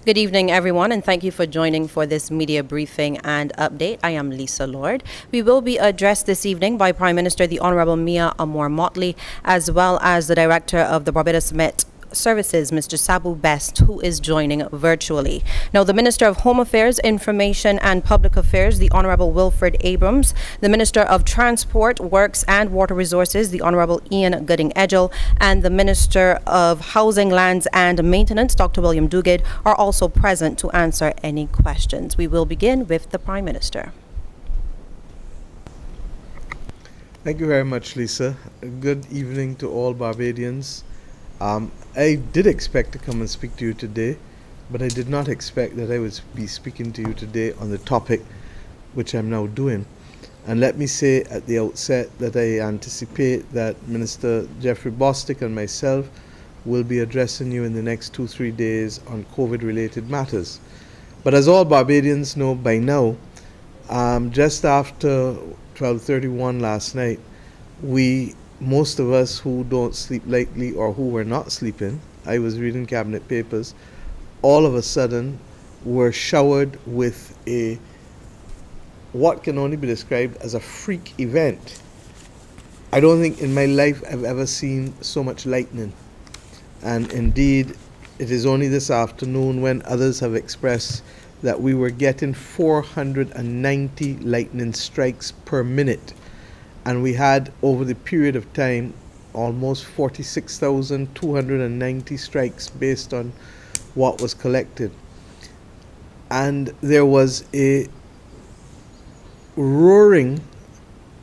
Good evening, everyone, and thank you for joining for this media briefing and update. I am Lisa Lord. We will be addressed this evening by Prime Minister the Honorable Mia Amor Motley, as well as the Director of the Barbados Met Services, Mr. Sabu Best, who is joining virtually. Now, the Minister of Home Affairs, Information and Public Affairs, the Honorable Wilfred Abrams, the Minister of Transport, Works and Water Resources, the Honorable Ian Gooding-Edgell, and the Minister of Housing, Lands and Maintenance, Dr. William Duguid, are also present to answer any questions. We will begin with the Prime Minister. Thank you very much, Lisa. Good evening to all Barbadians. I did expect to come and speak to you today, but I did not expect that I would be speaking to you today on the topic which I'm now doing. And let me say at the outset that I anticipate that Minister Jeffrey Bostic and myself will be addressing you in the next 2-3 days on COVID-related matters. But as all Barbadians know by now, just after 12:31 last night, most of us who don't sleep lightly or who were not sleeping, I was reading cabinet papers, all of a sudden were showered with what can only be described as a freak event. I don't think in my life I've ever seen so much lightning. And indeed, it is only this afternoon when others have expressed that we were getting 490 lightning strikes per minute. And we had, over the period of time, almost 46,290 strikes based on what was collected. And there was a roaring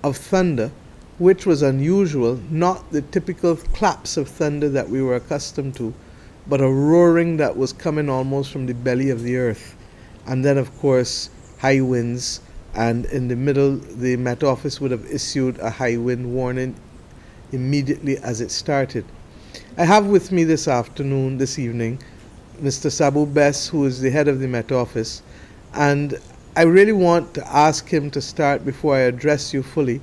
of thunder, which was unusual, not the typical claps of thunder that we were accustomed to, but a roaring that was coming almost from the belly of the earth. And then, of course, high winds. And in the middle, the Met Office would have issued a high wind warning immediately as it started. I have with me this evening, Mr. Sabu Best, who is the head of the Met Office, and I really want to ask him to start before I address you fully,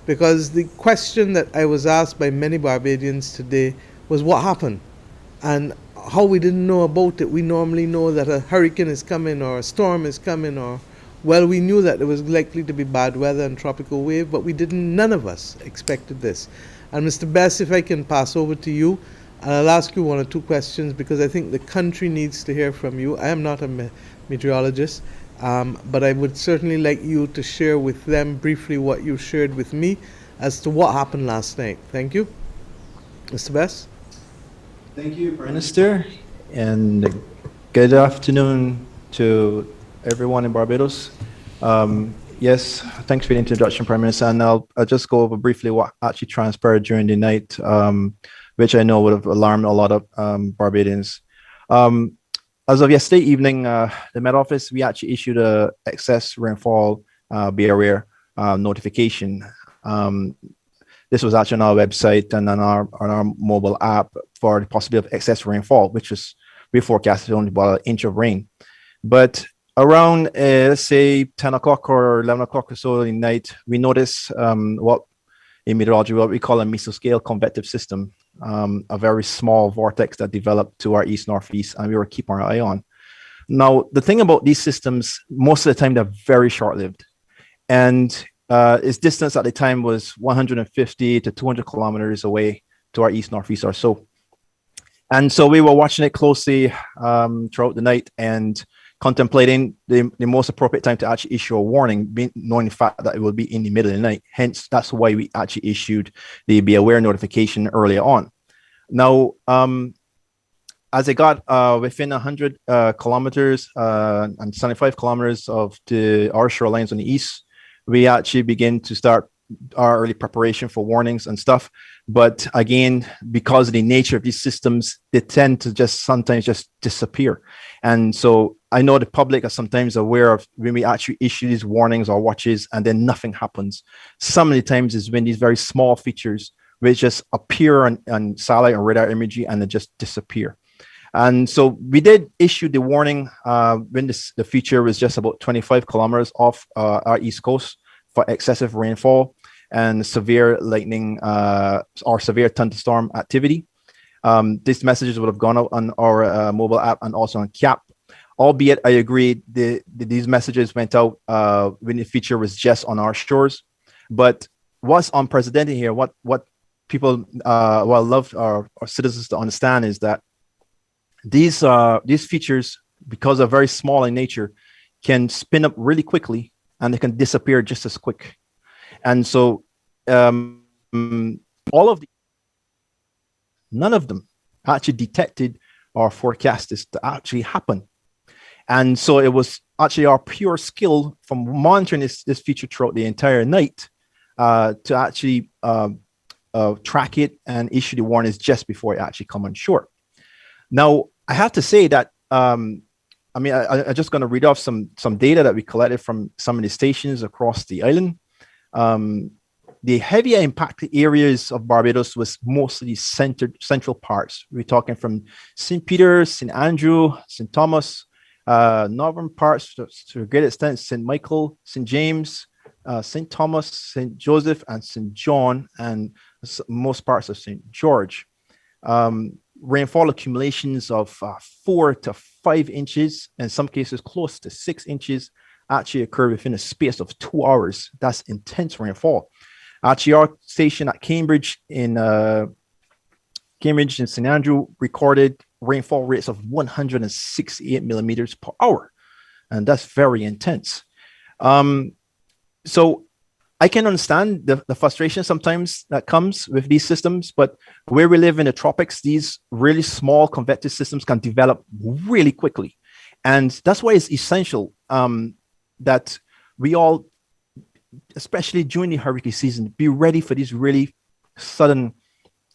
because the question that I was asked by many Barbadians today was what happened and how we didn't know about it. We normally know that a hurricane is coming or a storm is coming, or well, we knew that there was likely to be bad weather and tropical wave, but none of us expected this. And Mr. Best, if I can pass over to you, and I'll ask you one or two questions because I think the country needs to hear from you. I am not a meteorologist, but I would certainly like you to share with them briefly what you shared with me as to what happened last night. Thank you. Mr. Best? Thank you, Prime Minister, and good afternoon to everyone in Barbados. Yes, thanks for the introduction, Prime Minister, and I'll just go over briefly what actually transpired during the night, which I know would have alarmed a lot of Barbadians. As of yesterday evening, the Met Office, we actually issued a excess rainfall be aware notification. This was actually on our website and on our mobile app for the possibility of excess rainfall, which is we forecasted only about an inch of rain. But around, let's say, 10 o'clock or 11 o'clock or so in the night, we noticed what in meteorology, what we call a mesoscale convective system, a very small vortex that developed to our east-northeast, and we were keeping our eye on. Now, the thing about these systems, most of the time, they're very short-lived. And its distance at the time was 150 to 200 kilometers away to our east-northeast or so. And so we were watching it closely throughout the night and contemplating the most appropriate time to actually issue a warning, knowing the fact that it will be in the middle of the night. Hence, that's why we actually issued the be aware notification earlier on. Now, as it got within 100 kilometers and 75 kilometers of our shorelines on the east, we actually begin to start our early preparation for warnings and stuff. But again, because of the nature of these systems, they tend to just sometimes just disappear. And so I know the public are sometimes aware of when we actually issue these warnings or watches and then nothing happens. Some of the times is when these very small features which just appear on satellite or radar imagery and they just disappear. And so we did issue the warning when the feature was just about 25 kilometers off our east coast for excessive rainfall and severe lightning or severe thunderstorm activity. These messages would have gone out on our mobile app and also on CAP. albeit I agree these messages went out when the feature was just on our shores. But what's unprecedented here, what people well love our citizens to understand is that these features, because they're very small in nature, can spin up really quickly and they can disappear just as quick. And so all of the, none of them actually detected or forecast this to actually happen. And so it was actually our pure skill from monitoring this feature throughout the entire night to actually track it and issue the warnings just before it actually come on shore. Now, I have to say that, I'm just going to read off some data that we collected from some of the stations across the island. The heavier impacted areas of Barbados was mostly central parts. We're talking from St. Peter, St. Andrew, St. Thomas, northern parts to a great extent, St. Michael, St. James, St. Thomas, St. Joseph, and St. John, and most parts of St. George. Rainfall accumulations of 4 to 5 inches, in some cases close to 6 inches, actually occur within a space of 2 hours. That's intense rainfall. Actually, our station at Cambridge in St. Andrew recorded rainfall rates of 168 millimeters per hour, and that's very intense. So I can understand the frustration sometimes that comes with these systems, but where we live in the tropics, these really small convective systems can develop really quickly. And that's why it's essential that we all, especially during the hurricane season, be ready for these really sudden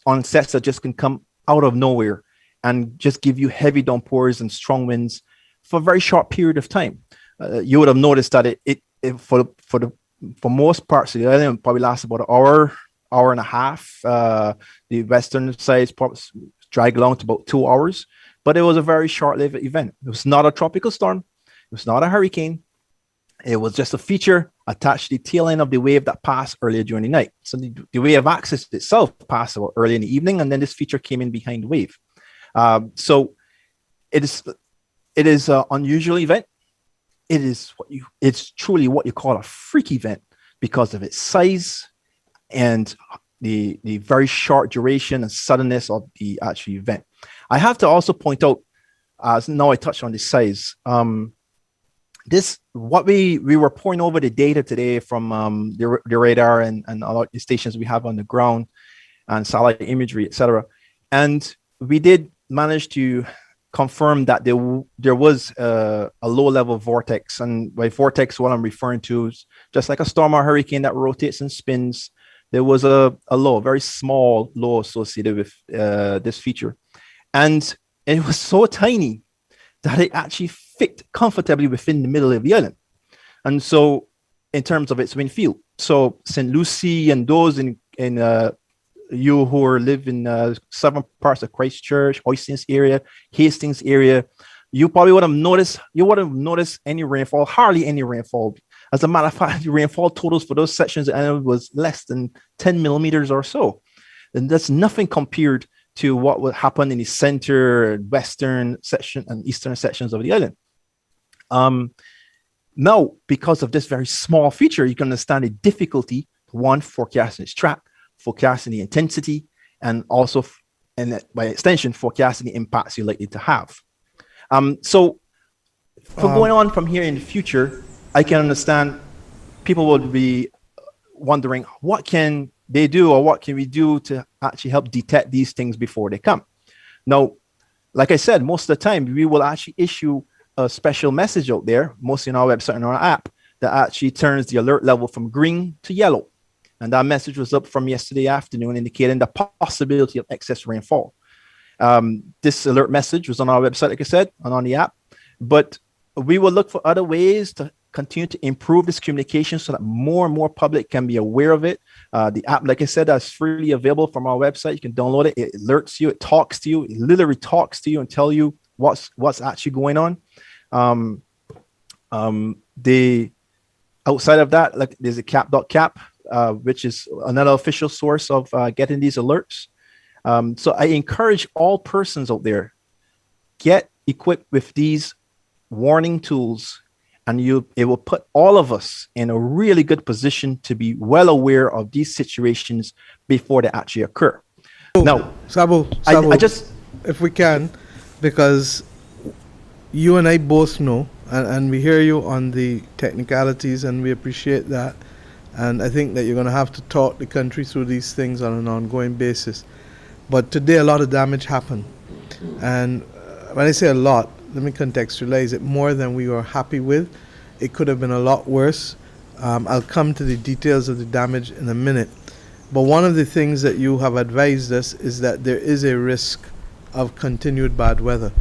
onsets that just can come out of nowhere and just give you heavy downpours and strong winds for a very short period of time. You would have noticed that for most parts of the island, it probably lasts about an hour and a half. The western side probably drag along to about 2 hours, but it was a very short-lived event. It was not a tropical storm. It was not a hurricane. It was just a feature attached to the tail end of the wave that passed earlier during the night. So the wave axis itself passed about early in the evening, and then this feature came in behind the wave. So it is an unusual event. It's truly what you call a freak event because of its size and the very short duration and suddenness of the actual event. I have to also point out, now I touched on the size. What we were pouring over the data today from the radar and all the stations we have on the ground and satellite imagery, etc. And we did manage to confirm that there was a low-level vortex. And by vortex, what I'm referring to is just like a storm or hurricane that rotates and spins. There was a low, very small low associated with this feature. And it was so tiny that it actually fit comfortably within the middle of the island. And so in terms of its wind field, so St. Lucie and those in you who live in southern parts of Christchurch, Oistins area, Hastings area, you probably would have noticed any rainfall, hardly any rainfall. As a matter of fact, the rainfall totals for those sections was less than 10 millimeters or so. And that's nothing compared to what would happen in the center, western section, and eastern sections of the island. Now, because of this very small feature, you can understand the difficulty, one, forecasting its track, forecasting the intensity, and also, and by extension, forecasting the impacts you're likely to have. So for going on from here in the future, I can understand people would be wondering, what can they do or what can we do to actually help detect these things before they come? Now, like I said, most of the time, we will actually issue a special message out there, mostly on our website and our app, that actually turns the alert level from green to yellow. And that message was up from yesterday afternoon, indicating the possibility of excess rainfall. This alert message was on our website, like I said, and on the app. But we will look for other ways to continue to improve this communication so that more and more public can be aware of it. The app, like I said, is freely available from our website. You can download it. It alerts you. It talks to you. It literally talks to you and tell you what's actually going on. Outside of that, like there's a cap.cap, which is another official source of getting these alerts. So I encourage all persons out there, get equipped with these warning tools, and it will put all of us in a really good position to be well aware of these situations before they actually occur. Now, Sabu, I just if we can, because you and I both know, and we hear you on the technicalities, and we appreciate that. And I think that you're going to have to talk the country through these things on an ongoing basis. But today, a lot of damage happened. And when I say a lot, let me contextualize it more than we were happy with. It could have been a lot worse. I'll come to the details of the damage in a minute. But one of the things that you have advised us is that there is a risk of continued bad weather.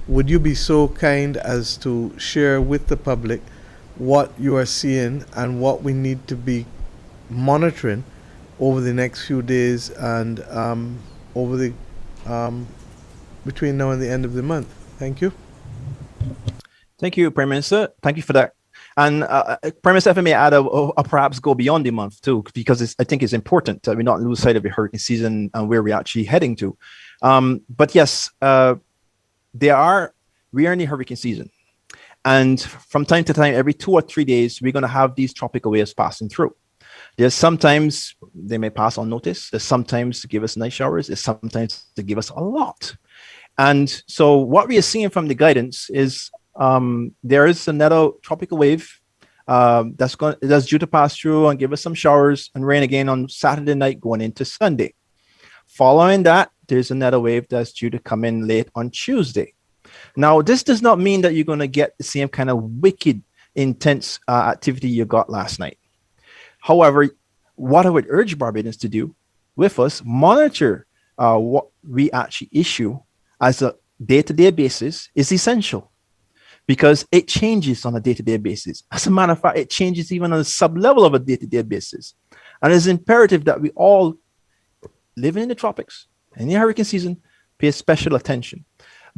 Would you be so kind as to share with the public what you are seeing and what we need to be monitoring over the next few days and over the between now and the end of the month? Thank you. Thank you, Prime Minister. Thank you for that. And Prime Minister, if I may add, perhaps go beyond the month too, because I think it's important that we not lose sight of the hurricane season and where we're actually heading to. But yes, we are in the hurricane season. And from time to time, every 2 or 3 days, we're going to have these tropical waves passing through. There's sometimes they may pass unnoticed. There's sometimes to give us nice showers. There's sometimes to give us a lot. And so what we are seeing from the guidance is there is another tropical wave that's due to pass through and give us some showers and rain again on Saturday night going into Sunday. Following that, there's another wave that's due to come in late on Tuesday. Now, this does not mean that you're going to get the same kind of wicked, intense activity you got last night. However, what I would urge Barbadians to do with us, monitor what we actually issue as a day-to-day basis is essential, because it changes on a day-to-day basis. As a matter of fact, it changes even on a sub-level of a day-to-day basis. And it's imperative that we all living in the tropics, in the hurricane season, pay special attention.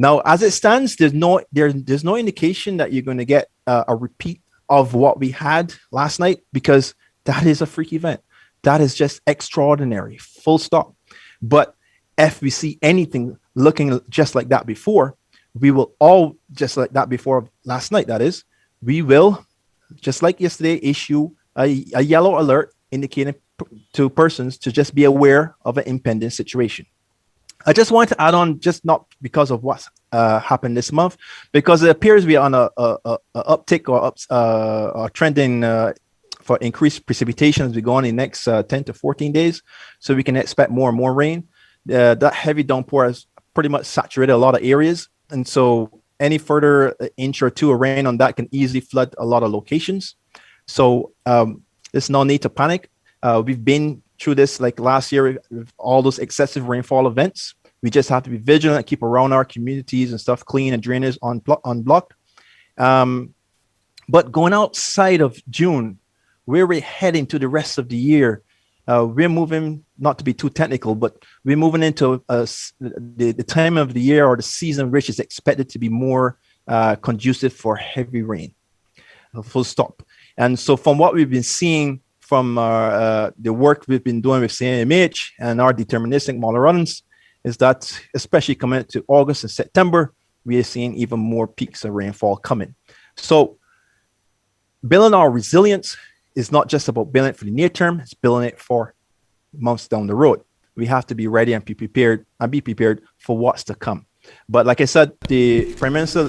Now, as it stands, there's no indication that you're going to get a repeat of what we had last night, because that is a freak event. That is just extraordinary, full stop. But if we see anything looking just like that before, we will all, just like that before last night, that is, we will, just like yesterday, issue a yellow alert indicating to persons to just be aware of an impending situation. I just want to add on, just not because of what's happened this month, because it appears we are on a uptick or trending for increased precipitation as we go on in the next 10 to 14 days. So we can expect more and more rain. That heavy downpour has pretty much saturated a lot of areas. And so any further inch or two of rain on that can easily flood a lot of locations. So there's no need to panic. We've been through this like last year with all those excessive rainfall events. We just have to be vigilant, keep around our communities and stuff clean and drainage unblocked. But going outside of June, where we're heading to the rest of the year, we're moving, not to be too technical, but we're moving into the time of the year or the season which is expected to be more conducive for heavy rain, full stop. And so from what we've been seeing from the work we've been doing with CNMH and our deterministic model runs, is that especially coming into August and September, we are seeing even more peaks of rainfall coming. So building our resilience is not just about building it for the near term, it's building it for months down the road. We have to be ready and be prepared for what's to come. But like I said, the Prime Minister,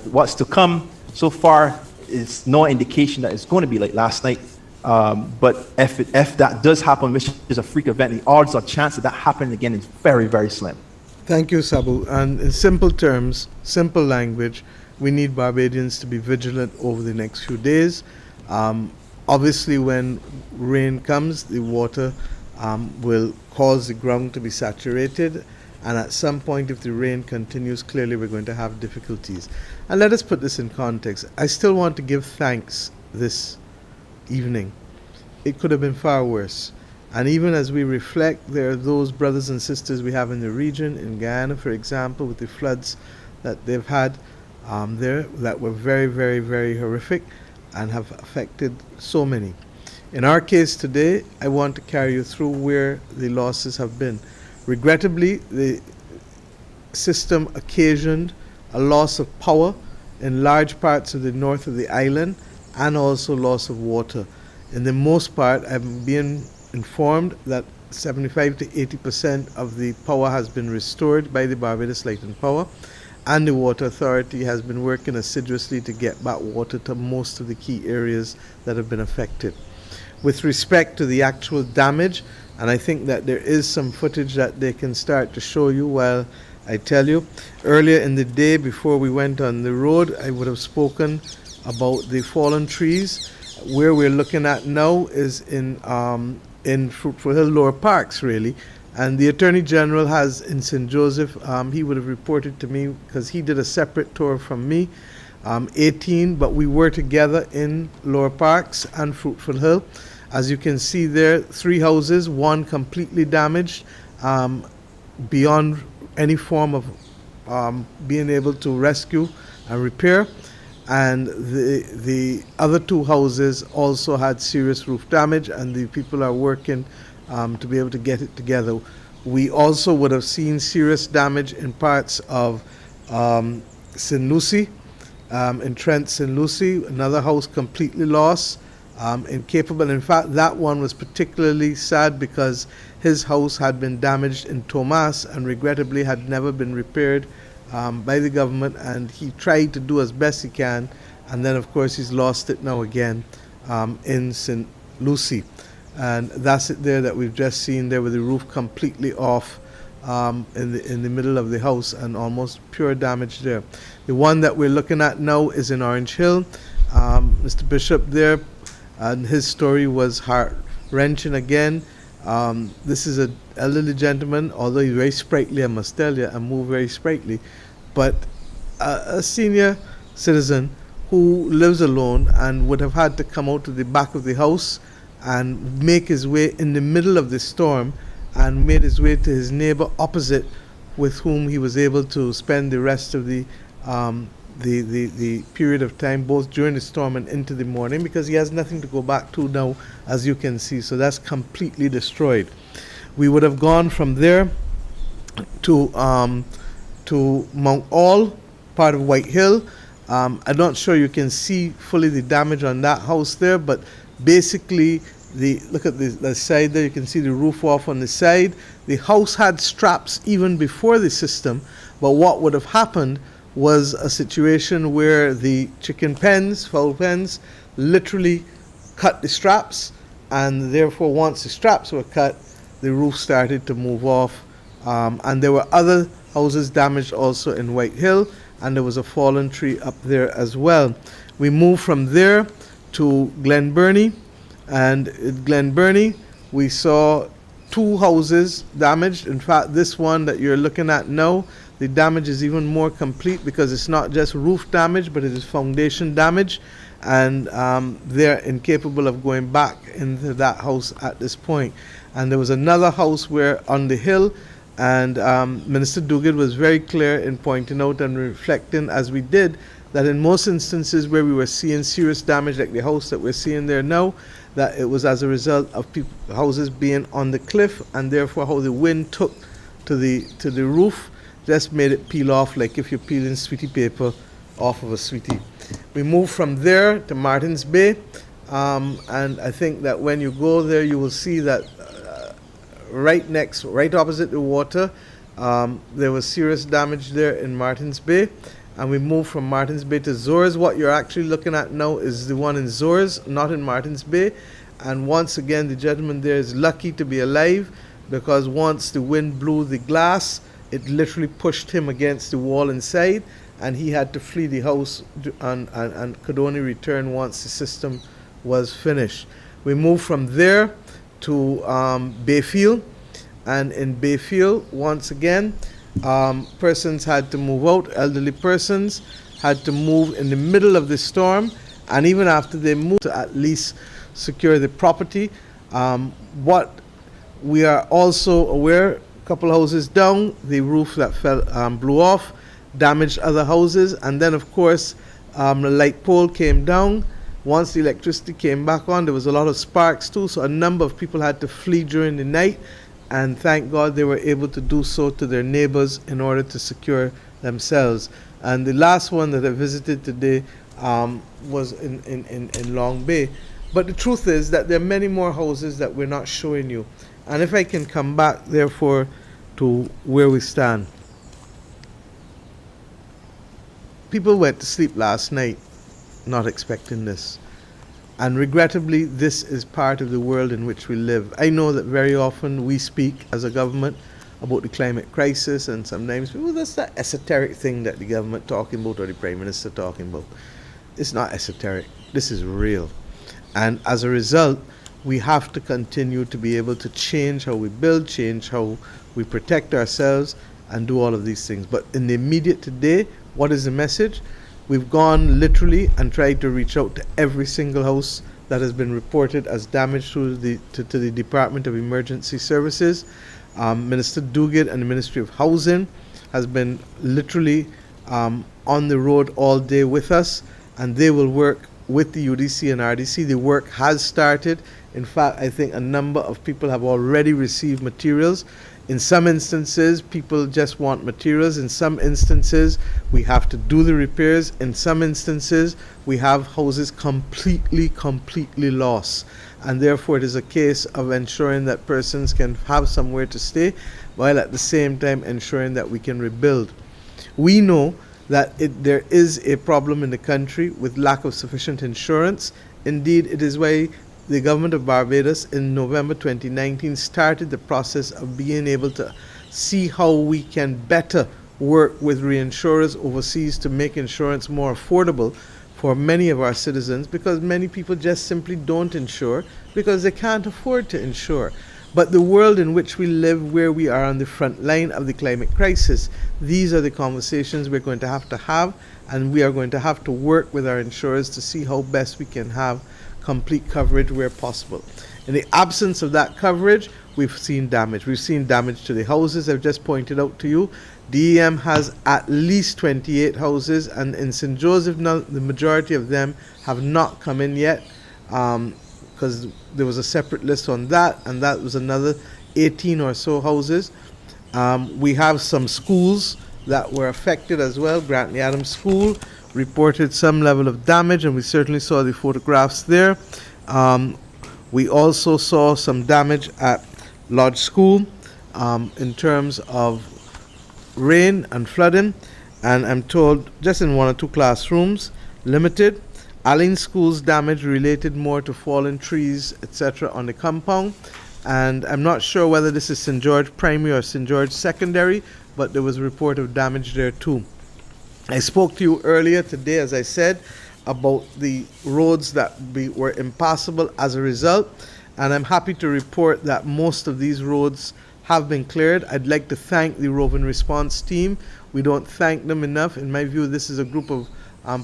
what's to come so far is no indication that it's going to be like last night. But if that does happen, which is a freak event, the odds or chance of that happening again is very, very slim. Thank you, Sabu. And in simple terms, simple language, we need Barbadians to be vigilant over the next few days. Obviously, when rain comes, the water will cause the ground to be saturated. And at some point, if the rain continues, clearly we're going to have difficulties. And let us put this in context. I still want to give thanks this evening. It could have been far worse. And even as we reflect, there are those brothers and sisters we have in the region, in Guyana, for example, with the floods that they've had there that were very, very, very horrific and have affected so many. In our case today, I want to carry you through where the losses have been. Regrettably, the system occasioned a loss of power in large parts of the north of the island, and also loss of water. In the most part, I'm being informed that 75 to 80% of the power has been restored by the Barbados Light and Power, and the Water Authority has been working assiduously to get back water to most of the key areas that have been affected. With respect to the actual damage, and I think that there is some footage that they can start to show you while I tell you. Earlier in the day, before we went on the road, I would have spoken about the fallen trees. Where we're looking at now is in Fruitful Hill Lower Parks, really. And the Attorney General has in St. Joseph, he would have reported to me because he did a separate tour from me, 18, but we were together in Lower Parks and Fruitful Hill. As you can see there, 3 houses, one completely damaged, beyond any form of being able to rescue and repair. And the other 2 houses also had serious roof damage, and the people are working to be able to get it together. We also would have seen serious damage in parts of St. Lucie, in Trent St. Lucie, another house completely lost, incapable. In fact, that one was particularly sad because his house had been damaged in Thomas and regrettably had never been repaired by the government, and he tried to do as best he can, and then of course he's lost it now again in St. Lucie. And that's it there that we've just seen there with the roof completely off in the middle of the house and almost pure damage there. The one that we're looking at now is in Orange Hill. Mr. Bishop there, and his story was heart-wrenching again. This is an elderly gentleman, although he's very sprightly, I must tell you, and move very sprightly, but a senior citizen who lives alone and would have had to come out to the back of the house and make his way in the middle of the storm, and made his way to his neighbor opposite, with whom he was able to spend the rest of the period of time, both during the storm and into the morning, because he has nothing to go back to now, as you can see. So that's completely destroyed. We would have gone from there to Mount All, part of White Hill. I'm not sure you can see fully the damage on that house there, but basically, look at the side there, you can see the roof off on the side. The house had straps even before the system, but what would have happened was a situation where the chicken pens, fowl pens, literally cut the straps, and therefore once the straps were cut, the roof started to move off. And there were other houses damaged also in White Hill, and there was a fallen tree up there as well. We moved from there to Glen Burnie, and at Glen Burnie we saw 2 houses damaged. In fact, this one that you're looking at now, the damage is even more complete because it's not just roof damage, but it is foundation damage, and they're incapable of going back into that house at this point. And there was another house where on the hill, and Minister Duguid was very clear in pointing out and reflecting, as we did, that in most instances where we were seeing serious damage, like the house that we're seeing there now, that it was as a result of houses being on the cliff, and therefore how the wind took to the roof just made it peel off, like if you're peeling sweetie paper off of a sweetie. We moved from there to Martins Bay, and I think that when you go there, you will see that right opposite the water, there was serious damage there in Martins Bay. And we moved from Martins Bay to Zores. What you're actually looking at now is the one in Zores, not in Martins Bay. And once again, the gentleman there is lucky to be alive, because once the wind blew the glass, it literally pushed him against the wall inside, and he had to flee the house and could only return once the system was finished. We moved from there to Bayfield, and in Bayfield, once again, persons had to move out, elderly persons had to move in the middle of the storm, and even after they moved, to at least secure the property. What we are also aware, a couple houses down, the roof that blew off, damaged other houses, and then of course the light pole came down. Once the electricity came back on, there was a lot of sparks too, so a number of people had to flee during the night, and thank God they were able to do so to their neighbors in order to secure themselves. And the last one that I visited today was in Long Bay. But the truth is that there are many more houses that we're not showing you. And if I can come back, therefore, to where we stand. People went to sleep last night not expecting this. And regrettably, this is part of the world in which we live. I know that very often we speak as a government about the climate crisis, and sometimes people, that's that esoteric thing that the government talking about or the Prime Minister talking about. It's not esoteric. This is real. And as a result, we have to continue to be able to change how we build, change how we protect ourselves, and do all of these things. But in the immediate today, what is the message? We've gone literally and tried to reach out to every single house that has been reported as damaged to the Department of Emergency Services. Minister Duguid and the Ministry of Housing has been literally on the road all day with us, and they will work with the UDC and RDC. The work has started. In fact, I think a number of people have already received materials. In some instances, people just want materials. In some instances, we have to do the repairs. In some instances, we have houses completely lost. And therefore, it is a case of ensuring that persons can have somewhere to stay, while at the same time ensuring that we can rebuild. We know that there is a problem in the country with lack of sufficient insurance. Indeed, it is why the government of Barbados in November 2019 started the process of being able to see how we can better work with reinsurers overseas to make insurance more affordable for many of our citizens, because many people just simply don't insure because they can't afford to insure. But the world in which we live, where we are on the front line of the climate crisis, these are the conversations we're going to have, and we are going to have to work with our insurers to see how best we can have complete coverage where possible. In the absence of that coverage, we've seen damage. We've seen damage to the houses I've just pointed out to you. DEM has at least 28 houses, and in St. Joseph, the majority of them have not come in yet, because there was a separate list on that, and that was another 18 or so houses. We have some schools that were affected as well. Grantley Adams School reported some level of damage, and we certainly saw the photographs there. We also saw some damage at Lodge School in terms of rain and flooding, and I'm told just in one or two classrooms, limited. Allen School's damage related more to fallen trees, etc. on the compound, and I'm not sure whether this is St. George Primary or St. George Secondary, but there was a report of damage there too. I spoke to you earlier today, as I said, about the roads that were impassable as a result, and I'm happy to report that most of these roads have been cleared. I'd like to thank the roving response team. We don't thank them enough. In my view, this is a group of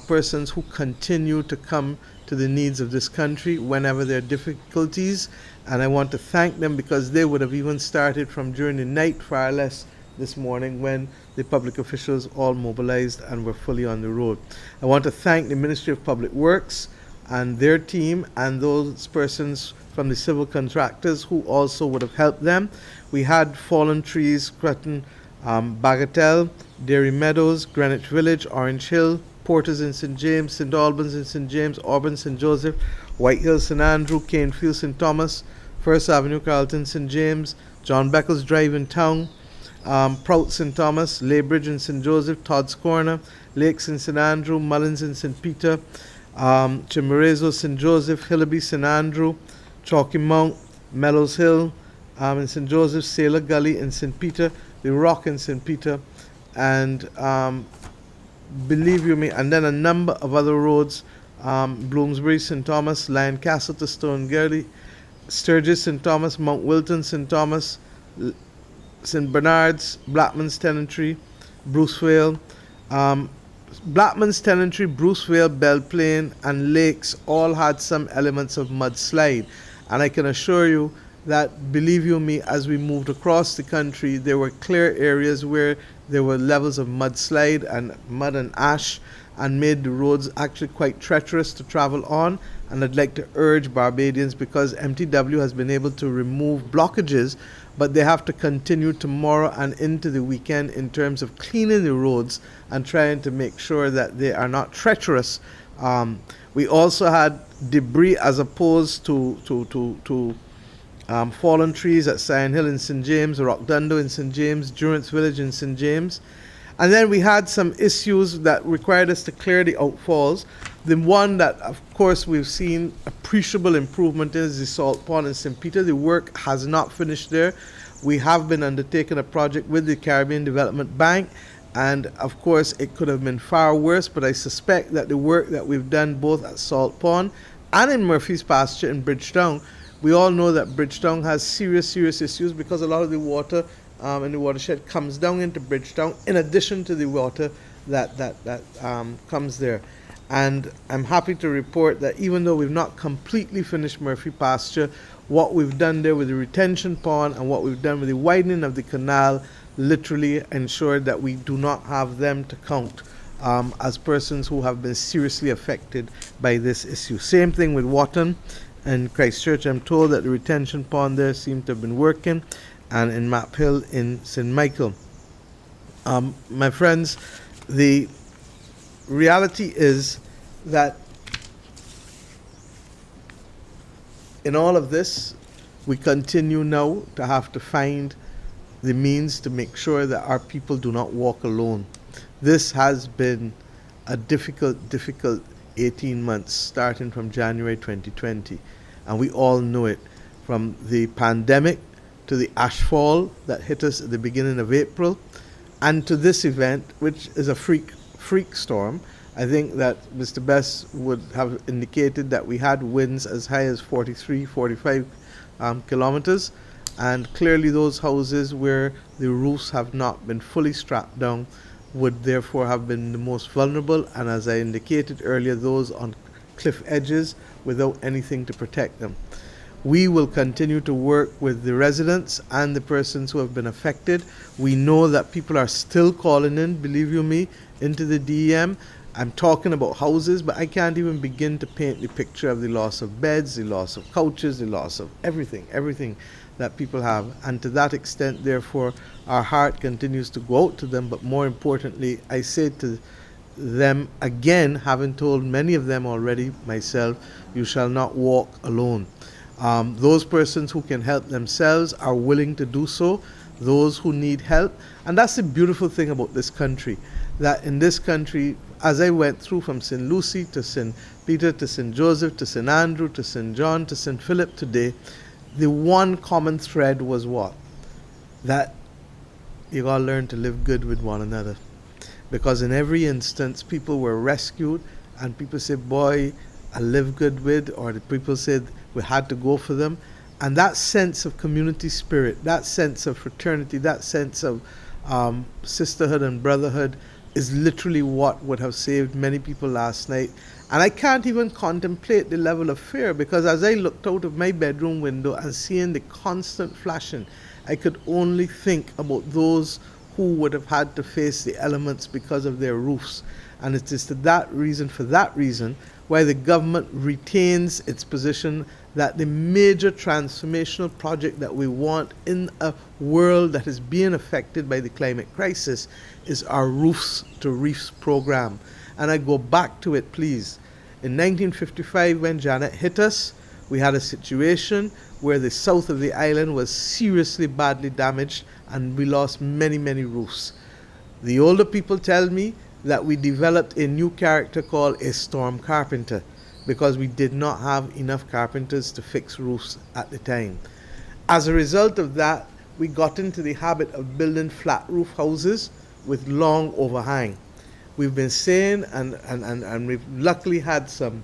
persons who continue to come to the needs of this country whenever there are difficulties, and I want to thank them because they would have even started from during the night, far less this morning, when the public officials all mobilized and were fully on the road. I want to thank the Ministry of Public Works and their team, and those persons from the civil contractors who also would have helped them. We had fallen trees, Cretton, Bagatelle, Dairy Meadows, Greenwich Village, Orange Hill, Porters in St. James, St. Albans in St. James, Auburn, St. Joseph, White Hill, St. Andrew, Canefield, St. Thomas, First Avenue, Carlton, St. James, John Beckles Drive in Town, Prout, St. Thomas, Laybridge in St. Joseph, Todd's Corner, Lakes in St. Andrew, Mullins in St. Peter, Chimborazo, St. Joseph, Hillaby, St. Andrew, Chalky Mount, Mellows Hill in St. Joseph, Sailor Gully in St. Peter, The Rock in St. Peter, and believe you me, and then a number of other roads, Bloomsbury, St. Thomas, Lion Castle to Stone Gurley, Sturgis, St. Thomas, Mount Wilton, St. Thomas, St. Bernard's, Blackman's Tenantry, Brucevale. Blackman's Tenantry, Brucevale, Belplain, and Lakes all had some elements of mudslide. And I can assure you that, believe you me, as we moved across the country, there were clear areas where there were levels of mudslide and mud and ash, and made the roads actually quite treacherous to travel on. And I'd like to urge Barbadians, because MTW has been able to remove blockages, but they have to continue tomorrow and into the weekend in terms of cleaning the roads and trying to make sure that they are not treacherous. We also had debris as opposed to fallen trees at Sion Hill in St. James, Rockdundo in St. James, Durance Village in St. James. And then we had some issues that required us to clear the outfalls. The one that, of course, we've seen appreciable improvement in is the Salt Pond in St. Peter. The work has not finished there. We have been undertaking a project with the Caribbean Development Bank, and of course it could have been far worse, but I suspect that the work that we've done both at Salt Pond and in Murphy's Pasture in Bridgetown, we all know that Bridgetown has serious issues because a lot of the water in the watershed comes down into Bridgetown in addition to the water that comes there. And I'm happy to report that even though we've not completely finished Murphy Pasture, what we've done there with the retention pond and what we've done with the widening of the canal literally ensured that we do not have them to count as persons who have been seriously affected by this issue. Same thing with Wotton and Christchurch. I'm told that the retention pond there seemed to have been working, and in Map Hill in St. Michael. My friends, the reality is that in all of this, we continue now to have to find the means to make sure that our people do not walk alone. This has been a difficult 18 months, starting from January 2020. And we all know it, from the pandemic to the ashfall that hit us at the beginning of April, and to this event, which is a freak storm. I think that Mr. Best would have indicated that we had winds as high as 43, 45 kilometers, and clearly those houses where the roofs have not been fully strapped down would therefore have been the most vulnerable, and as I indicated earlier, those on cliff edges without anything to protect them. We will continue to work with the residents and the persons who have been affected. We know that people are still calling in, believe you me, into the DEM. I'm talking about houses, but I can't even begin to paint the picture of the loss of beds, the loss of couches, the loss of everything that people have. And to that extent, therefore, our heart continues to go out to them. But more importantly, I say to them again, having told many of them already myself, you shall not walk alone. Those persons who can help themselves are willing to do so. Those who need help. And that's the beautiful thing about this country, that in this country, as I went through from St. Lucie to St. Peter to St. Joseph to St. Andrew to St. John to St. Philip today, the one common thread was what? That you gotta learn to live good with one another. Because in every instance, people were rescued, and people said, boy, I live good with, or the people said we had to go for them. And that sense of community spirit, that sense of fraternity, that sense of sisterhood and brotherhood is literally what would have saved many people last night. And I can't even contemplate the level of fear, because as I looked out of my bedroom window and seeing the constant flashing, I could only think about those who would have had to face the elements because of their roofs. And it is for that reason, why the government retains its position that the major transformational project that we want in a world that is being affected by the climate crisis is our Roofs to Reefs program. And I go back to it, please. In 1955, when Janet hit us, we had a situation where the south of the island was seriously badly damaged, and we lost many roofs. The older people tell me that we developed a new character called a storm carpenter, because we did not have enough carpenters to fix roofs at the time. As a result of that, we got into the habit of building flat roof houses with long overhang. We've been saying, and we've luckily had some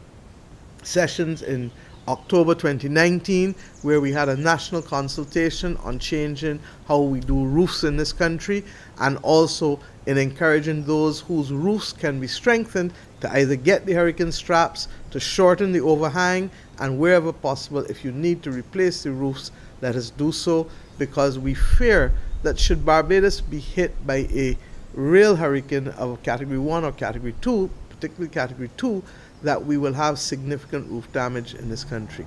sessions in October 2019 where we had a national consultation on changing how we do roofs in this country, and also in encouraging those whose roofs can be strengthened to either get the hurricane straps, to shorten the overhang, and wherever possible, if you need to replace the roofs, let us do so, because we fear that should Barbados be hit by a real hurricane of Category 1 or Category 2, particularly Category 2, that we will have significant roof damage in this country.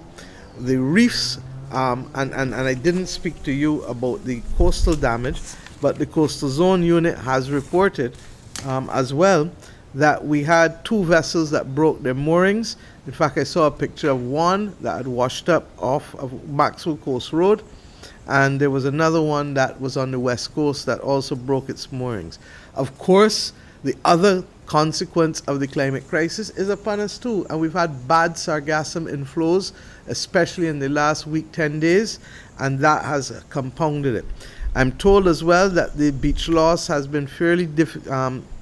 The reefs, and I didn't speak to you about the coastal damage, but the coastal zone unit has reported as well that we had 2 vessels that broke their moorings. In fact, I saw a picture of one that had washed up off of Maxwell Coast Road, and there was another one that was on the west coast that also broke its moorings. Of course, the other consequence of the climate crisis is upon us too, and we've had bad sargassum inflows, especially in the last week, 10 days, and that has compounded it. I'm told as well that the beach loss has been fairly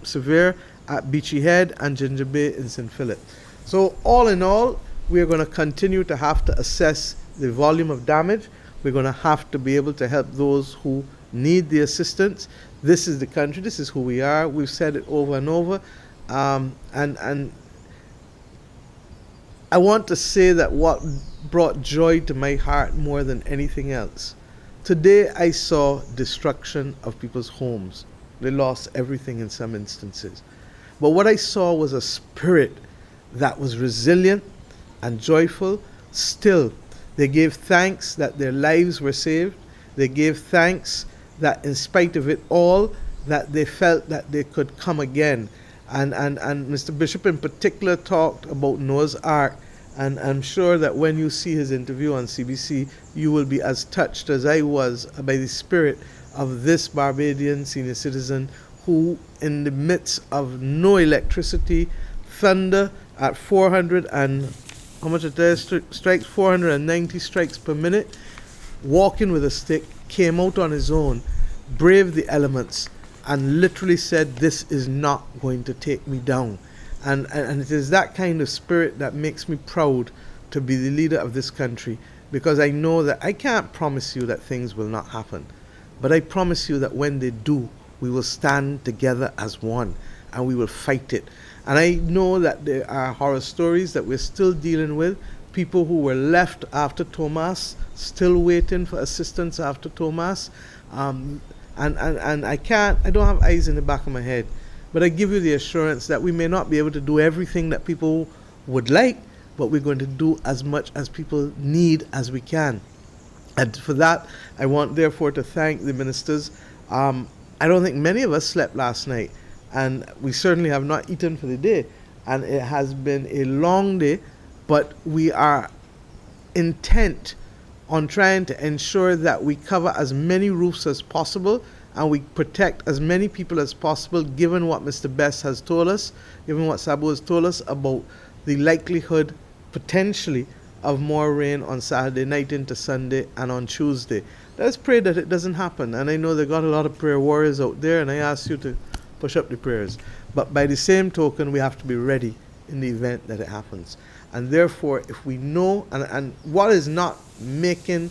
severe at Beachy Head and Ginger Bay in St. Philip. So all in all, we are going to continue to have to assess the volume of damage. We're going to have to be able to help those who need the assistance. This is the country, this is who we are. We've said it over and over. And I want to say that what brought joy to my heart more than anything else, today I saw destruction of people's homes. They lost everything in some instances. But what I saw was a spirit that was resilient and joyful. Still, they gave thanks that their lives were saved. They gave thanks that in spite of it all, that they felt that they could come again. And Mr. Bishop in particular talked about Noah's Ark, and I'm sure that when you see his interview on CBC, you will be as touched as I was by the spirit of this Barbadian senior citizen who, in the midst of no electricity, thunder at 400 and how much it is, strikes, 490 strikes per minute, walking with a stick, came out on his own, braved the elements, and literally said, "This is not going to take me down." And it is that kind of spirit that makes me proud to be the leader of this country, because I know that I can't promise you that things will not happen, but I promise you that when they do, we will stand together as one and we will fight it. And I know that there are horror stories that we're still dealing with, people who were left after Thomas, still waiting for assistance after Thomas. And I don't have eyes in the back of my head, but I give you the assurance that we may not be able to do everything that people would like, but we're going to do as much as people need as we can. And for that, I want therefore to thank the ministers. I don't think many of us slept last night, and we certainly have not eaten for the day. And it has been a long day, but we are intent on trying to ensure that we cover as many roofs as possible and we protect as many people as possible, given what Mr. Best has told us, given what Sabu has told us about the likelihood, potentially, of more rain on Saturday night into Sunday and on Tuesday. Let's pray that it doesn't happen. And I know they've got a lot of prayer warriors out there, and I ask you to push up the prayers. But by the same token, we have to be ready in the event that it happens. And therefore, if we know, and what is not making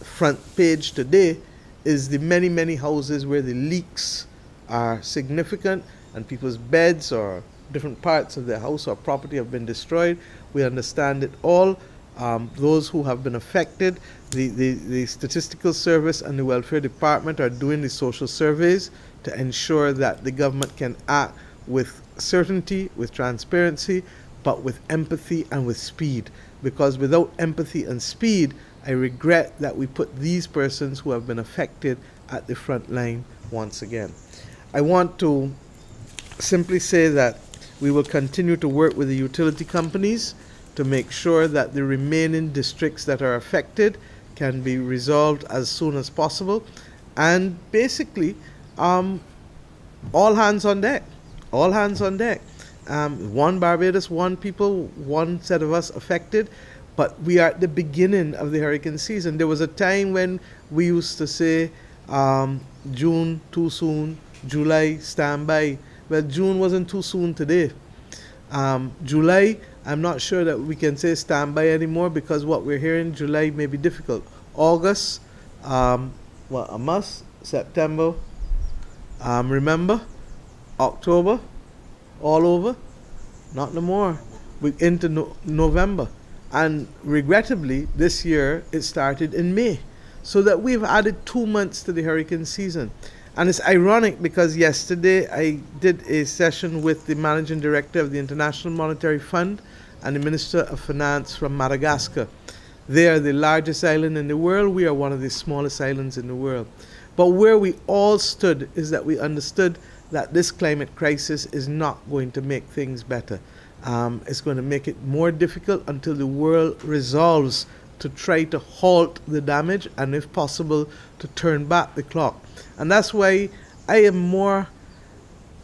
front page today is the many, many houses where the leaks are significant and people's beds or different parts of their house or property have been destroyed. We understand it all. Those who have been affected, the Statistical Service and the Welfare Department are doing the social surveys to ensure that the government can act with certainty, with transparency, but with empathy and with speed. Because without empathy and speed, I regret that we put these persons who have been affected at the front line once again. I want to simply say that we will continue to work with the utility companies to make sure that the remaining districts that are affected can be resolved as soon as possible. And basically, all hands on deck. All hands on deck. One Barbados, one people, one set of us affected, but we are at the beginning of the hurricane season. There was a time when we used to say June too soon, July stand by. Well, June wasn't too soon today. July, I'm not sure that we can say stand by anymore, because what we're hearing, July may be difficult. August, a month, September, remember, October, all over, not no more. We're into November. And regrettably, this year, it started in May. So that we've added 2 months to the hurricane season. And it's ironic because yesterday I did a session with the managing director of the International Monetary Fund and the Minister of Finance from Madagascar. They are the largest island in the world. We are one of the smallest islands in the world. But where we all stood is that we understood that this climate crisis is not going to make things better. It's going to make it more difficult until the world resolves to try to halt the damage and, if possible, to turn back the clock. And that's why I am more,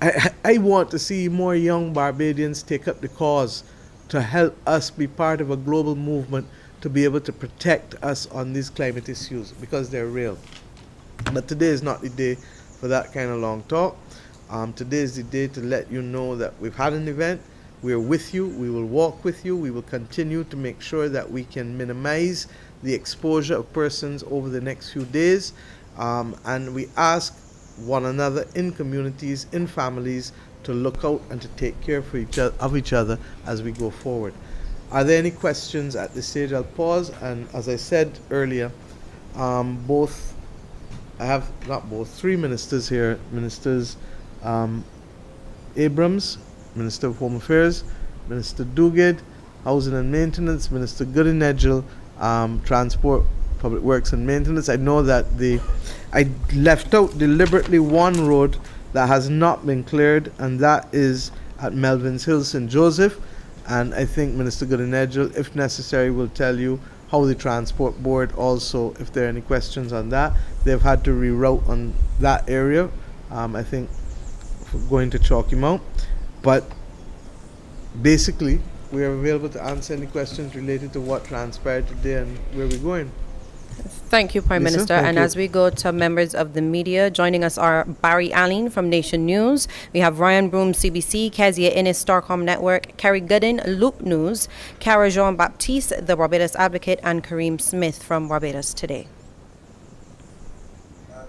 I want to see more young Barbadians take up the cause to help us be part of a global movement to be able to protect us on these climate issues because they're real. But today is not the day for that kind of long talk. Today is the day to let you know that we've had an event. We're with you. We will walk with you. We will continue to make sure that we can minimize the exposure of persons over the next few days. And we ask one another in communities, in families, to look out and to take care of each other as we go forward. Are there any questions at this stage? I'll pause. And as I said earlier, three ministers here. Ministers Abrams, Minister of Home Affairs, Minister Duguid, Housing and Maintenance, Minister Goodinedgel, Transport, Public Works and Maintenance. I know that I left out deliberately one road that has not been cleared, and that is at Melvin's Hill, St. Joseph. And I think Minister Goodinedgel, if necessary, will tell you how the Transport Board also, if there are any questions on that, they've had to reroute on that area, I think, for going to Chalky Mount. But basically, we are available to answer any questions related to what transpired today and where we're going. Thank you, Prime Lisa, Minister. thank And you. as we go to members of the media, joining us are Barry Allen from Nation News. We have Ryan Broom, CBC, Kezia Innes, Starcom Network, Kerry Gooden, Loop News, Cara Jean-Baptiste, The Barbados Advocate, and Kareem Smith from Barbados Today.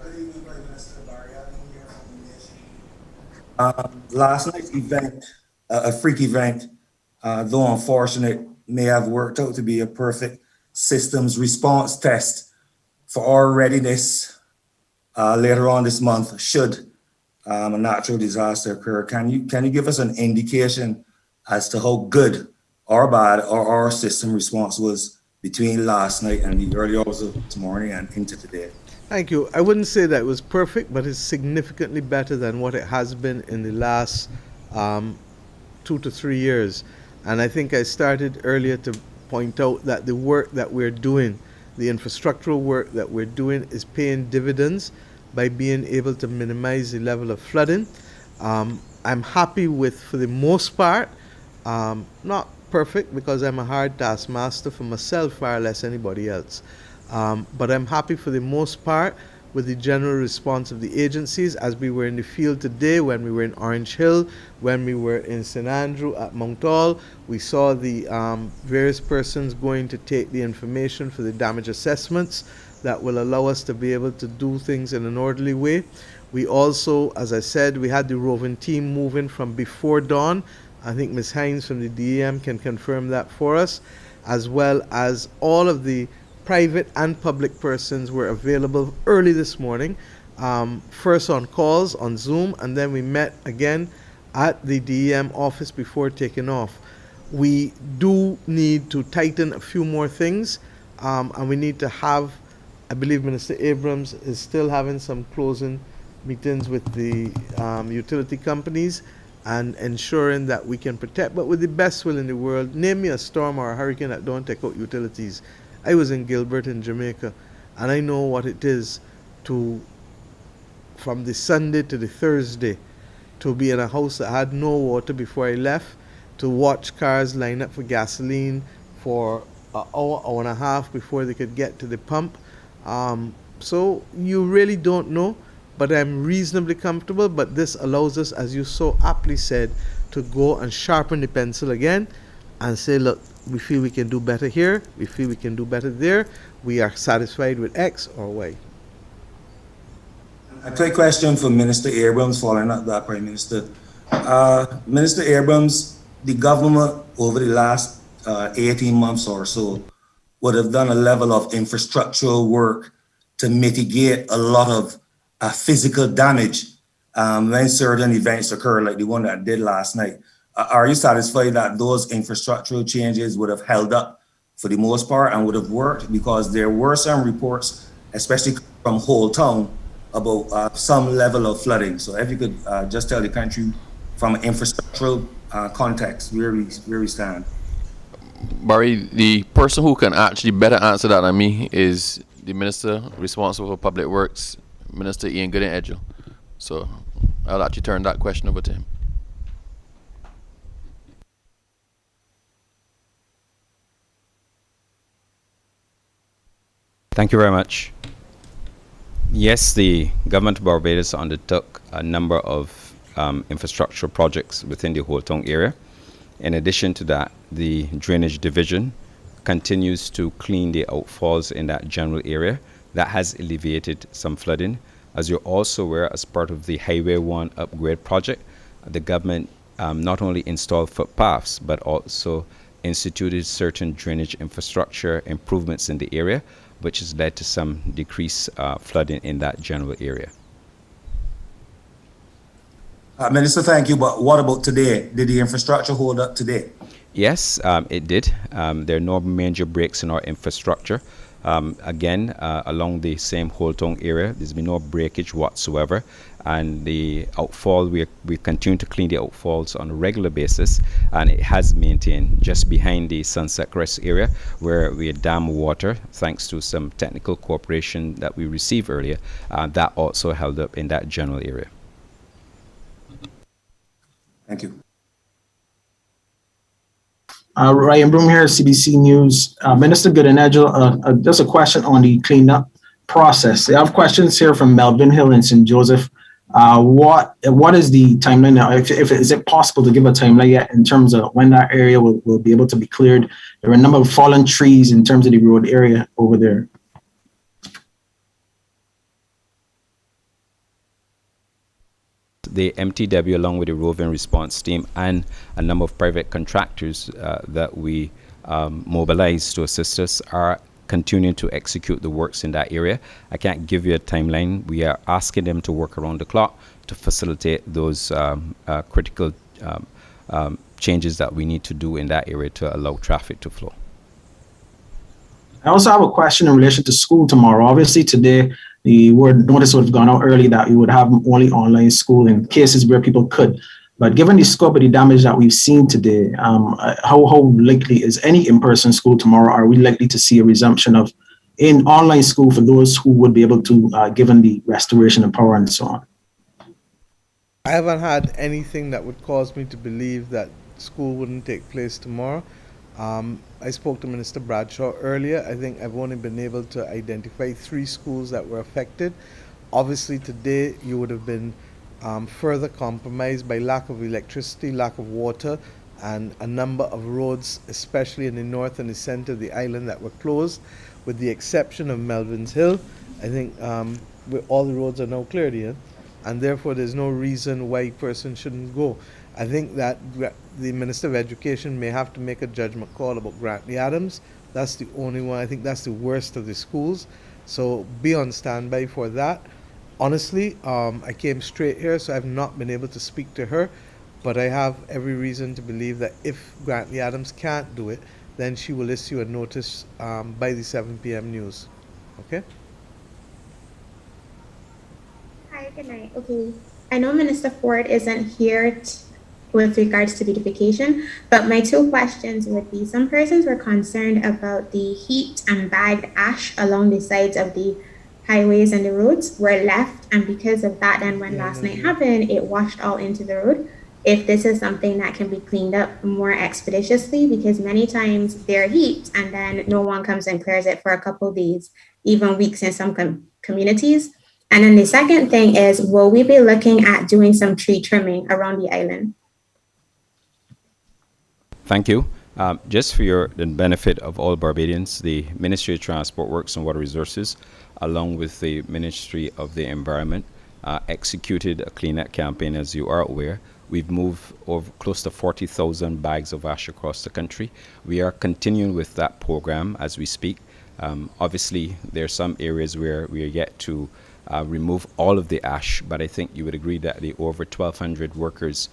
Good evening, Prime Minister. Barry Allen here from the Nation. Last night's event, a freak event, though unfortunate, may have worked out to be a perfect systems response test for our readiness later on this month should a natural disaster occur. Can you give us an indication as to how good or bad our system response was between last night and the early hours of this morning and into today? Thank you. I wouldn't say that it was perfect, but it's significantly better than what it has been in the last 2 to 3 years. And I think I started earlier to point out that the work that we're doing, the infrastructural work that we're doing, is paying dividends by being able to minimize the level of flooding. I'm happy with, for the most part, not perfect because I'm a hard taskmaster for myself, far less anybody else. But I'm happy for the most part with the general response of the agencies as we were in the field today, when we were in Orange Hill, when we were in St. Andrew at Mount All. We saw the various persons going to take the information for the damage assessments that will allow us to be able to do things in an orderly way. We also, as I said, we had the roving team moving from before dawn. I think Ms. Hines from the DEM can confirm that for us, as well as all of the private and public persons were available early this morning, first on calls on Zoom, and then we met again at the DEM office before taking off. We do need to tighten a few more things, and we need to have, I believe Minister Abrams is still having some closing meetings with the utility companies and ensuring that we can protect, but with the best will in the world. Name me a storm or a hurricane that don't take out utilities. I was in Gilbert in Jamaica, and I know what it is to, from the Sunday to the Thursday, to be in a house that had no water before I left, to watch cars line up for gasoline for an hour and a half before they could get to the pump. So you really don't know, but I'm reasonably comfortable. But this allows us, as you so aptly said, to go and sharpen the pencil again and say, look, we feel we can do better here, we feel we can do better there, we are satisfied with X or Y. A quick question for Minister Abrams, following up that, Prime Minister. Minister Abrams, the government over the last 18 months or so would have done a level of infrastructural work to mitigate a lot of physical damage when certain events occur, like the one that did last night. Are you satisfied that those infrastructural changes would have held up for the most part and would have worked? Because there were some reports, especially from whole town, about some level of flooding. So if you could just tell the country from an infrastructural context where we stand. Barry, the person who can actually better answer that than me is the minister responsible for public works, Minister Ian Gooden-Edgell. So I'll actually turn that question over to him. Thank you very much. Yes, the government of Barbados undertook a number of infrastructural projects within the Holtong area. In addition to that, the Drainage Division continues to clean the outfalls in that general area. That has alleviated some flooding. As you're also aware, as part of the Highway 1 upgrade project, the government not only installed footpaths, but also instituted certain drainage infrastructure improvements in the area, which has led to some decreased flooding in that general area. Minister, thank you. But what about today? Did the infrastructure hold up today? Yes, it did. There are no major breaks in our infrastructure. Again, along the same Holtong area, there's been no breakage whatsoever. And the outfall, we continue to clean the outfalls on a regular basis, and it has maintained just behind the Sunset Crest area where we dam water, thanks to some technical cooperation that we received earlier. That also held up in that general area. Thank you. Ryan Broom here, CBC News. Minister Gooden-Edgell, just a question on the cleanup process. I have questions here from Melvin Hill and St. Joseph. What is the timeline now? If is it possible to give a timeline yet in terms of when that area will be able to be cleared? There are a number of fallen trees in terms of the road area over there. The MTW, along with the roving response team and a number of private contractors that we mobilize to assist us, are continuing to execute the works in that area. I can't give you a timeline. We are asking them to work around the clock to facilitate those critical changes that we need to do in that area to allow traffic to flow. I also have a question in relation to school tomorrow. Obviously, today, the word notice would have gone out early that we would have only online school in cases where people could. But given the scope of the damage that we've seen today, how likely is any in-person school tomorrow? Are we likely to see a resumption of in online school for those who would be able to, given the restoration of power and so on? I haven't had anything that would cause me to believe that school wouldn't take place tomorrow. I spoke to Minister Bradshaw earlier. I think I've only been able to identify 3 schools that were affected. Obviously, today you would have been further compromised by lack of electricity, lack of water, and a number of roads, especially in the north and the center of the island, that were closed, with the exception of Melvin's Hill. I think all the roads are now cleared here, and therefore there's no reason why a person shouldn't go. I think that the Minister of Education may have to make a judgment call about Grantley Adams. That's the only one. I think that's the worst of the schools. So be on standby for that. Honestly, I came straight here, so I've not been able to speak to her, but I have every reason to believe that if Grantley Adams can't do it, then she will issue a notice by the 7 p.m. news. Okay? Hi, good night. Okay, I know Minister Ford isn't here with regards to beautification, but my 2 questions would be, some persons were concerned about the heat and bagged ash along the sides of the highways and the roads were left, and because of that, then when last night happened, it washed all into the road. If this is something that can be cleaned up more expeditiously, because many times there are heat and then no one comes and clears it for a couple of days, even weeks in some communities. And then the second thing is, will we be looking at doing some tree trimming around the island? Thank you. Just for the benefit of all Barbadians, the Ministry of Transport, Works and Water Resources, along with the Ministry of the Environment, executed a cleanup campaign, as you are aware. We've moved over close to 40,000 bags of ash across the country. We are continuing with that program as we speak. Obviously, there are some areas where we are yet to remove all of the ash, but I think you would agree that the over 1,200 workers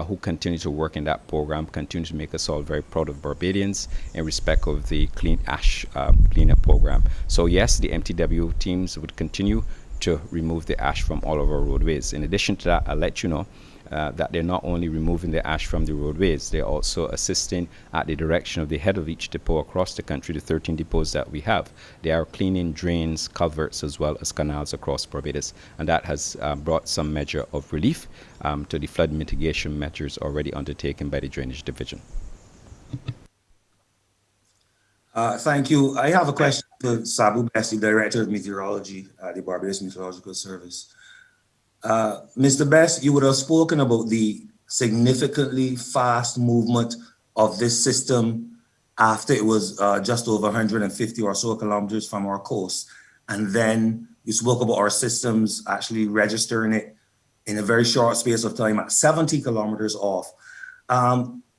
who continue to work in that program continue to make us all very proud of Barbadians in respect of the clean ash cleanup program. So yes, the MTW teams would continue to remove the ash from all of our roadways. In addition to that, I'll let you know that they're not only removing the ash from the roadways, they're also assisting at the direction of the head of each depot across the country, the 13 depots that we have. They are cleaning drains, culverts, as well as canals across Barbados, and that has brought some measure of relief to the flood mitigation measures already undertaken by the Drainage Division. Thank you. I have a question for Sabu Best, the Director of Meteorology at the Barbados Meteorological Service. Mr. Best, you would have spoken about the significantly fast movement of this system after it was just over 150 or so kilometers from our coast. And then you spoke about our systems actually registering it in a very short space of time at 70 kilometers off.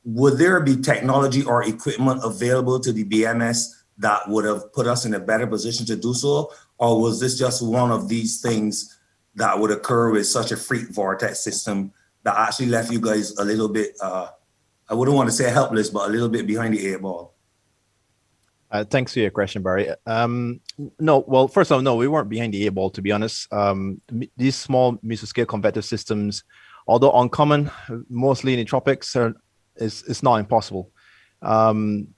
Would there be technology or equipment available to the BMS that would have put us in a better position to do so? Or was this just one of these things that would occur with such a freak vortex system that actually left you guys a little bit, I wouldn't want to say helpless, but a little bit behind the 8 ball? Thanks for your question, Barry. No, well, first of all, no, we weren't behind the 8 ball, to be honest. These small mesoscale convective systems, although uncommon, mostly in the tropics, it's not impossible. When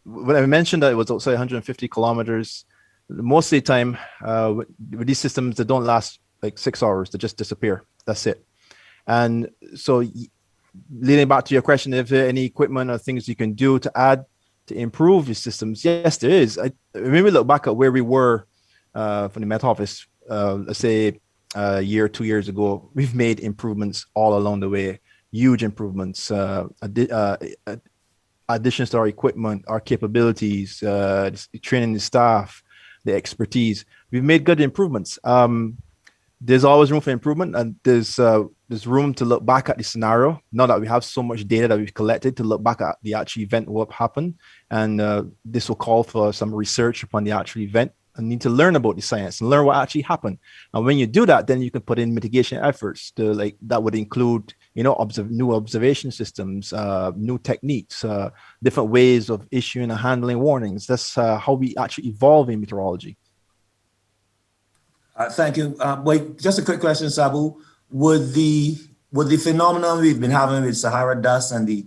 I mentioned that it was outside 150 kilometers, most of the time with these systems, they don't last like 6 hours, they just disappear. That's it. And so leading back to your question, if there are any equipment or things you can do to add to improve your systems, yes, there is. When we look back at where we were from the Met Office, let's say a year, 2 years ago, we've made improvements all along the way, huge improvements, additions to our equipment, our capabilities, training the staff, the expertise. We've made good improvements. There's always room for improvement, and there's room to look back at the scenario. Now that we have so much data that we've collected, to look back at the actual event, what happened, and this will call for some research upon the actual event, and need to learn about the science and learn what actually happened. And when you do that, then you can put in mitigation efforts to that would include, new observation systems, new techniques, different ways of issuing and handling warnings. That's how we actually evolve in meteorology. Thank you. Wait, just a quick question, Sabu. Would the phenomenon we've been having with Sahara dust and the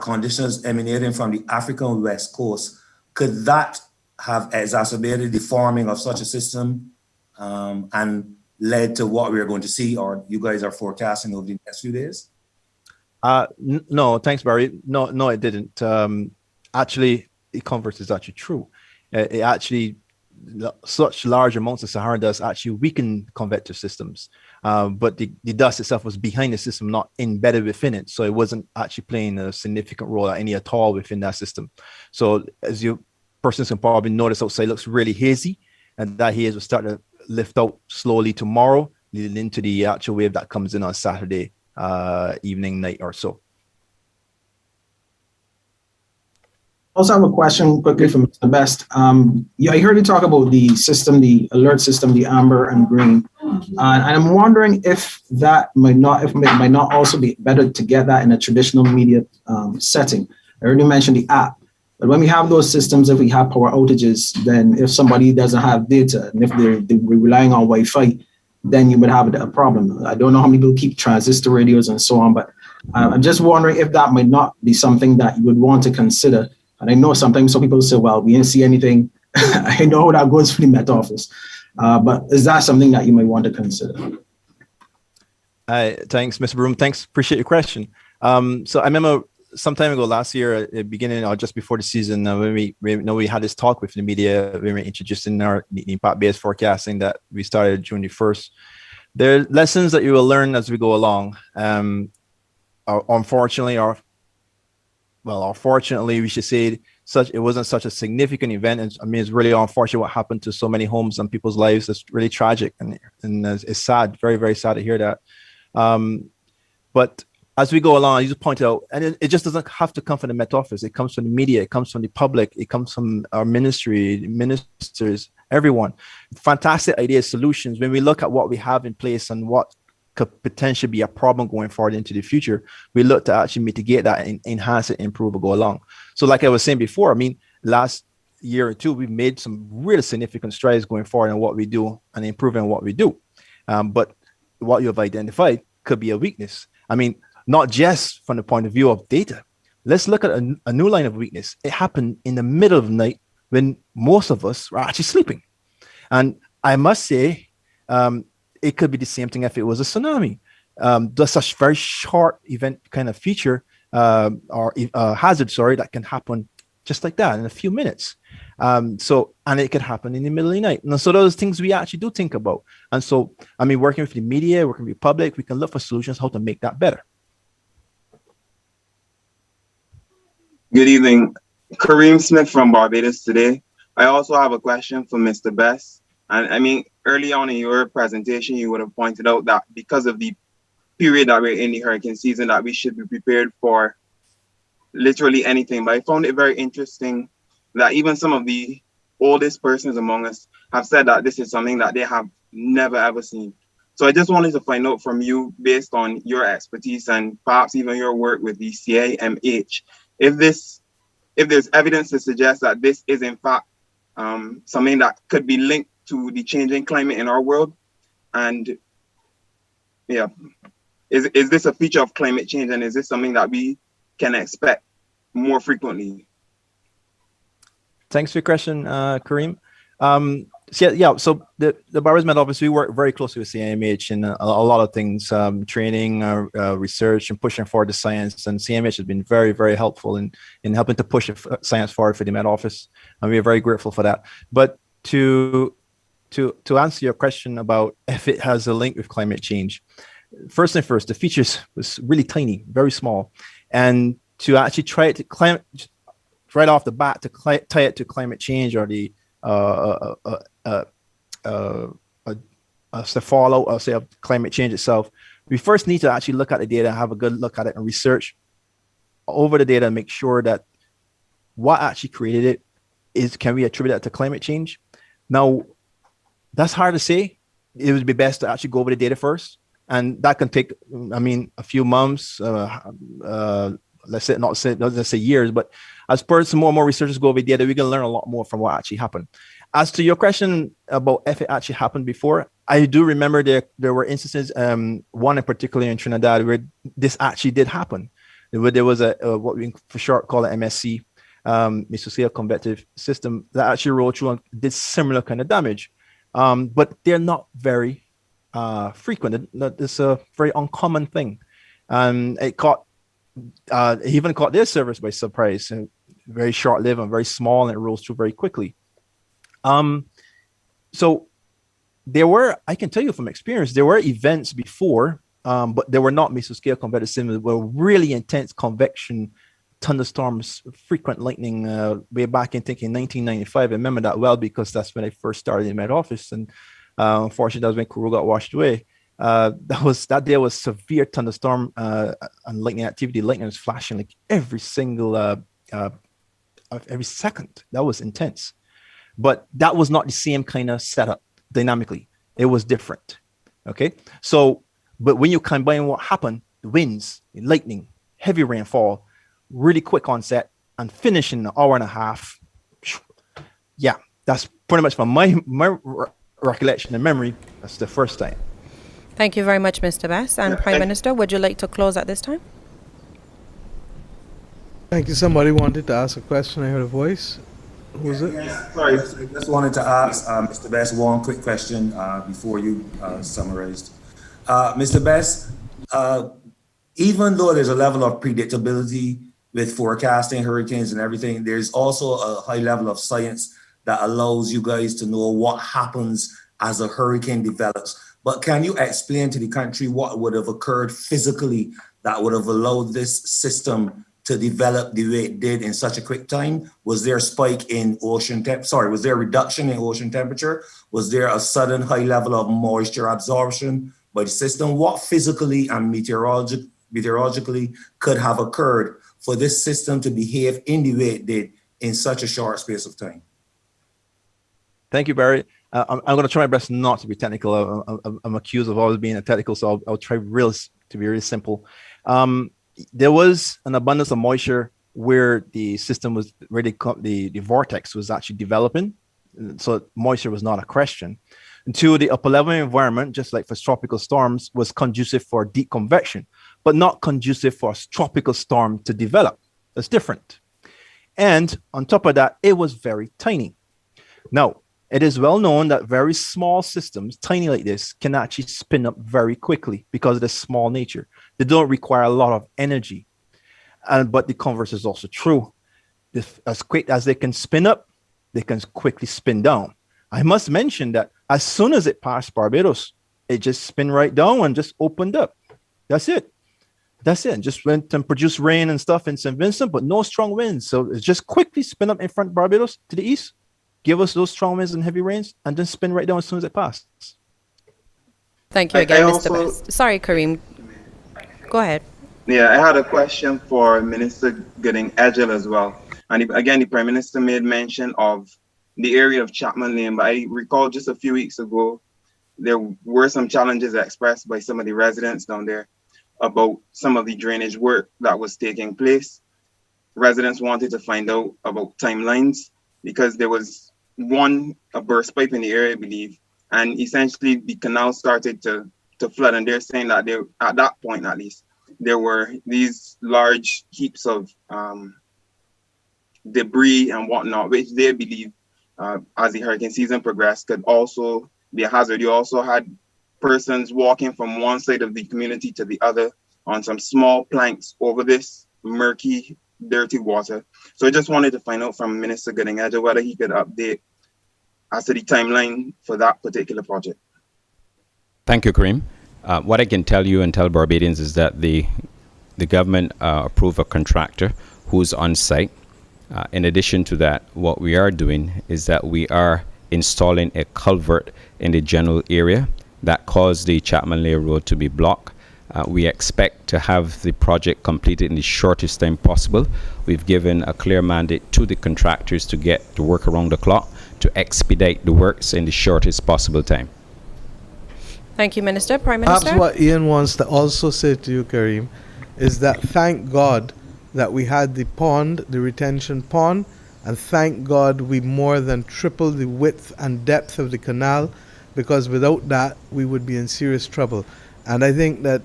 conditions emanating from the African West Coast, could that have exacerbated the forming of such a system and led to what we're going to see, or you guys are forecasting over the next few days? No, thanks, Barry. No, it didn't. Actually, the converse is actually true. It actually, such large amounts of Sahara dust actually weaken convective systems. But the dust itself was behind the system, not embedded within it. So it wasn't actually playing a significant role at all within that system. So as you persons can probably notice outside, it looks really hazy, and that haze will start to lift out slowly tomorrow, leading into the actual wave that comes in on Saturday evening, night or so. Also have a question quickly from Mr. Best. I heard you talk about the system, the alert system, the amber and green. And I'm wondering if that might not also be better to get that in a traditional media setting. I already mentioned the app, but when we have those systems, if we have power outages, then if somebody doesn't have data, and if they're relying on Wi-Fi, then you would have a problem. I don't know how many people keep transistor radios and so on, but I'm just wondering if that might not be something that you would want to consider. And I know sometimes some people say, well, we didn't see anything. I know how that goes for the Met Office. But is that something that you might want to consider? Thanks, Mr. Broom. Thanks. Appreciate your question. So I remember some time ago last year, at the beginning or just before the season, when we had this talk with the media, when we were introducing the impact-based forecasting that we started June the 1st. There are lessons that you will learn as we go along. Unfortunately, we should say it wasn't such a significant event. And I mean, it's really unfortunate what happened to so many homes and people's lives. It's really tragic, and it's sad, very, very sad to hear that. But as we go along, you just point out, and it just doesn't have to come from the Met Office. It comes from the media. It comes from the public. It comes from our ministry, ministers, everyone. Fantastic ideas, solutions. When we look at what we have in place and what could potentially be a problem going forward into the future, we look to actually mitigate that and enhance it, improve, or go along. So like I was saying before, I mean, last year or two, we've made some really significant strides going forward in what we do and improving what we do. But what you have identified could be a weakness. I mean, not just from the point of view of data. Let's look at a new line of weakness. It happened in the middle of the night when most of us were actually sleeping. And I must say, it could be the same thing if it was a tsunami. That's a very short event kind of feature or hazard, that can happen just like that in a few minutes. And it could happen in the middle of the night. And so those things we actually do think about. And so, I mean, working with the media, working with the public, we can look for solutions how to make that better. Good evening. Kareem Smith from Barbados today. I also have a question for Mr. Best. And I mean, early on in your presentation, you would have pointed out that because of the period that we're in, the hurricane season, that we should be prepared for literally anything. But I found it very interesting that even some of the oldest persons among us have said that this is something that they have never ever seen. So I just wanted to find out from you, based on your expertise and perhaps even your work with the CIMH, if there's evidence to suggest that this is in fact something that could be linked to the changing climate in our world. And yeah, is this a feature of climate change, and is this something that we can expect more frequently? Thanks for your question, Kareem. So the Barbados Met Office, we work very closely with CIMH in a lot of things, training, research, and pushing forward the science. And CIMH has been very, very helpful in helping to push science forward for the Met Office, and we are very grateful for that. But to answer your question about if it has a link with climate change, first, the features was really tiny, very small, and to actually try it to right off the bat to tie it to climate change or the fallout, I'll say, of climate change itself, we first need to actually look at the data, have a good look at it, and research over the data and make sure that what actually created it can we attribute that to climate change. Now, that's hard to say. It would be best to actually go over the data first, and that can take, I mean, a few months. Let's say years, but as per some more researchers go over the data, we can learn a lot more from what actually happened. As to your question about if it actually happened before, I do remember there were instances, one in particular in Trinidad, where this actually did happen. There was a what we for short call an MSC, mesoscale convective system, that actually rolled through and did similar kind of damage. But they're not very frequent. It's a very uncommon thing. And it even caught their service by surprise, and very short-lived and very small, and it rolls through very quickly. So I can tell you from experience, there were events before, but they were not mesoscale convective systems. They were really intense convection thunderstorms, frequent lightning, way back in 1995. I remember that well because that's when I first started in Met Office, and unfortunately, that was when Kuru got washed away. That day was severe thunderstorm and lightning activity. Lightning was flashing like every single every second. That was intense, but that was not the same kind of setup dynamically. It was different. Okay, so but when you combine what happened, the winds, the lightning, heavy rainfall, really quick onset, and finish in an hour and a half. Yeah, that's pretty much from my recollection and memory. That's the first time. Thank you very much, Mr. Best. And Prime Minister, would you like to close at this time? Thank you. Somebody wanted to ask a question. I heard a voice. Who was it? Yes, sorry, I just wanted to ask Mr. Best one quick question before you summarized. Mr. Best, even though there's a level of predictability with forecasting hurricanes and everything, there's also a high level of science that allows you guys to know what happens as a hurricane develops. But can you explain to the country what would have occurred physically that would have allowed this system to develop the way it did in such a quick time? Was there a spike in was there a reduction in ocean temperature? Was there a sudden high level of moisture absorption by the system? What physically and meteorologically could have occurred for this system to behave in the way it did in such a short space of time? Thank you, Barry. I'm going to try my best not to be technical. I'm accused of always being technical, so I'll try to be really simple. There was an abundance of moisture where the system was really, the vortex was actually developing. So moisture was not a question. And two, the upper level environment, just like for tropical storms, was conducive for deep convection, but not conducive for a tropical storm to develop. That's different. And on top of that, it was very tiny. Now, it is well known that very small systems, tiny like this, can actually spin up very quickly because of the small nature. They don't require a lot of energy. But the converse is also true. As quick as they can spin up, they can quickly spin down. I must mention that as soon as it passed Barbados, it just spin right down and just opened up. That's it. Just went and produced rain and stuff in St. Vincent, but no strong winds. So it just quickly spin up in front of Barbados to the east, give us those strong winds and heavy rains, and then spin right down as soon as it passes. Thank you again, Mr. Best. Sorry, Kareem. Go ahead. Yeah, I had a question for Minister Gooding Edgell as well. And again, the Prime Minister made mention of the area of Chapman Lane, but I recall just a few weeks ago, there were some challenges expressed by some of the residents down there about some of the drainage work that was taking place. Residents wanted to find out about timelines because there was a burst pipe in the area, I believe, and essentially the canal started to flood, and they're saying that at that point at least, there were these large heaps of debris and whatnot, which they believe, as the hurricane season progressed, could also be a hazard. You also had persons walking from one side of the community to the other on some small planks over this murky, dirty water. So I just wanted to find out from Minister Gooding Edgell whether he could update as to the timeline for that particular project. Thank you, Kareem. What I can tell you and tell Barbadians is that the government approved a contractor who's on site. In addition to that, what we are doing is that we are installing a culvert in the general area that caused the Chapman Lane Road to be blocked. We expect to have the project completed in the shortest time possible. We've given a clear mandate to the contractors to get to work around the clock to expedite the works in the shortest possible time. Thank you, Minister. Prime Minister? Perhaps what Ian wants to also say to you, Kareem, is that thank God that we had the pond, the retention pond, and thank God we more than tripled the width and depth of the canal, because without that, we would be in serious trouble. And I think that,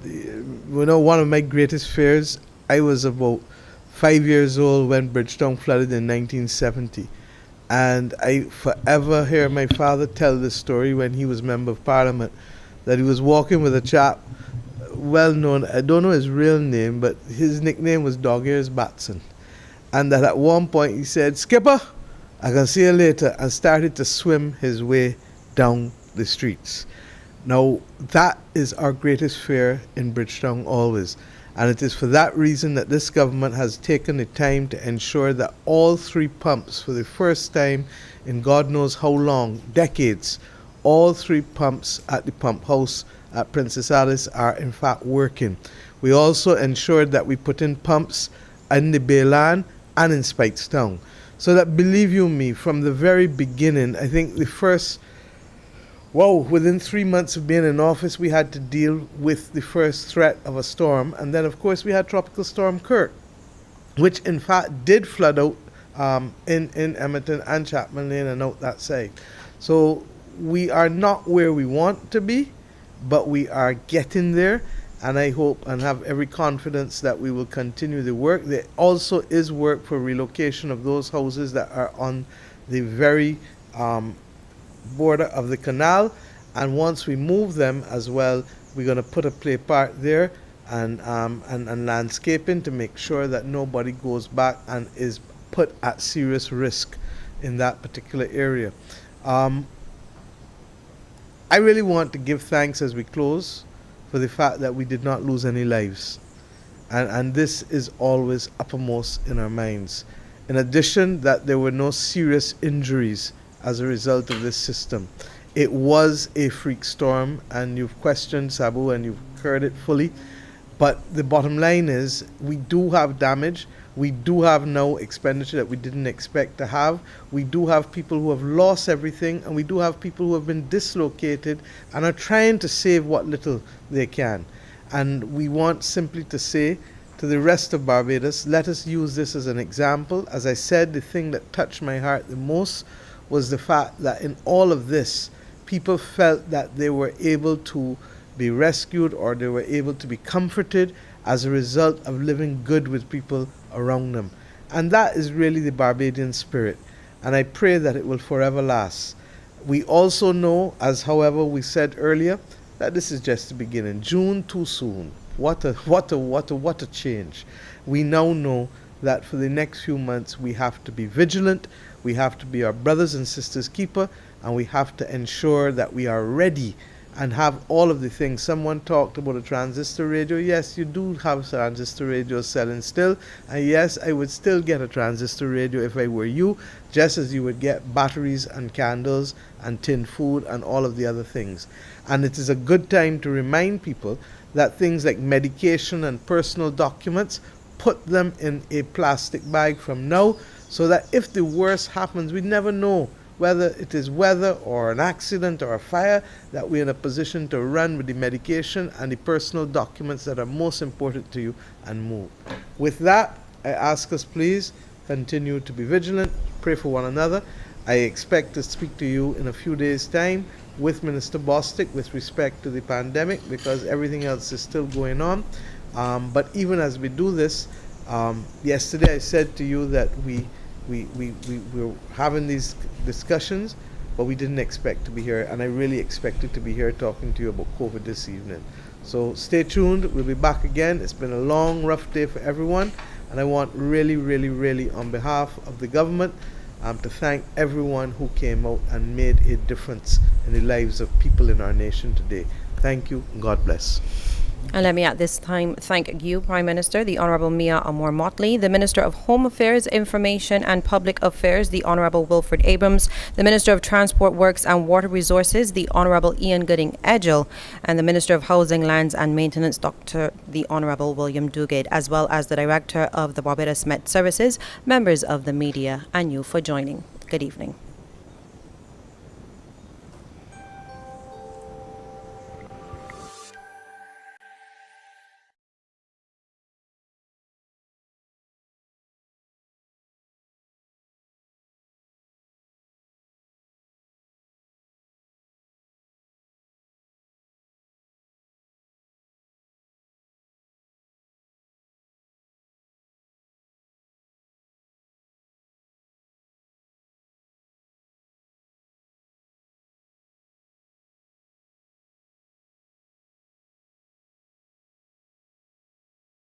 one of my greatest fears, I was about 5 years old when Bridgetown flooded in 1970. And I forever hear my father tell this story when he was Member of Parliament, that he was walking with a chap, well known, I don't know his real name, but his nickname was Dog Ears Batson. And that at one point he said, "Skipper, I can see you later," and started to swim his way down the streets. Now, that is our greatest fear in Bridgetown always. And it is for that reason that this government has taken the time to ensure that all three pumps, for the first time in God knows how long, decades, all three pumps at the pump house at Princess Alice are in fact working. We also ensured that we put in pumps in the Bayland and in Spikestown. So that, believe you me, from the very beginning, I think within 3 months of being in office, we had to deal with the first threat of a storm. And then, of course, we had Tropical Storm Kirk, which in fact did flood out in Edmonton and Chapman Lane and out that side. So we are not where we want to be, but we are getting there. And I hope and have every confidence that we will continue the work. There also is work for relocation of those houses that are on the very border of the canal, and once we move them as well, we're going to put a play park there and landscaping to make sure that nobody goes back and is put at serious risk in that particular area. I really want to give thanks as we close for the fact that we did not lose any lives, and this is always uppermost in our minds. In addition, that there were no serious injuries as a result of this system. It was a freak storm, and you've questioned Sabu and you've heard it fully, But the bottom line is we do have damage. We do have now expenditure that we didn't expect to have. We do have people who have lost everything, and we do have people who have been dislocated and are trying to save what little they can. And we want simply to say to the rest of Barbados, let us use this as an example. As I said, the thing that touched my heart the most was the fact that in all of this, people felt that they were able to be rescued or they were able to be comforted as a result of living good with people around them. And that is really the Barbadian spirit. And I pray that it will forever last. We also know, as however we said earlier, that this is just the beginning. June too soon. What a change. We now know that for the next few months we have to be vigilant, we have to be our brothers and sisters keeper, and we have to ensure that we are ready and have all of the things. Someone talked about a transistor radio. Yes, you do have transistor radios selling still. And yes, I would still get a transistor radio if I were you, just as you would get batteries and candles and tin food and all of the other things. And it is a good time to remind people that things like medication and personal documents, put them in a plastic bag from now, so that if the worst happens, we never know whether it is weather or an accident or a fire, that we're in a position to run with the medication and the personal documents that are most important to you and move. With that, I ask us please continue to be vigilant, pray for one another. I expect to speak to you in a few days' time with Minister Bostic with respect to the pandemic, because everything else is still going on. But even as we do this, yesterday I said to you that we were having these discussions, but we didn't expect to be here, and I really expected to be here talking to you about COVID this evening. So stay tuned. We'll be back again. It's been a long, rough day for everyone, and I want really on behalf of the government to thank everyone who came out and made a difference in the lives of people in our nation today. Thank you. God bless. And let me at this time thank you, Prime Minister, the Honourable Mia Amor Motley, the Minister of Home Affairs, Information and Public Affairs, the Honourable Wilfred Abrams, the Minister of Transport Works and Water Resources, the Honourable Ian Gooding Edgell, and the Minister of Housing, Lands and Maintenance, Dr. the Honourable William Dugade, as well as the Director of the Barbados Met Services, members of the media, and you for joining. Good evening.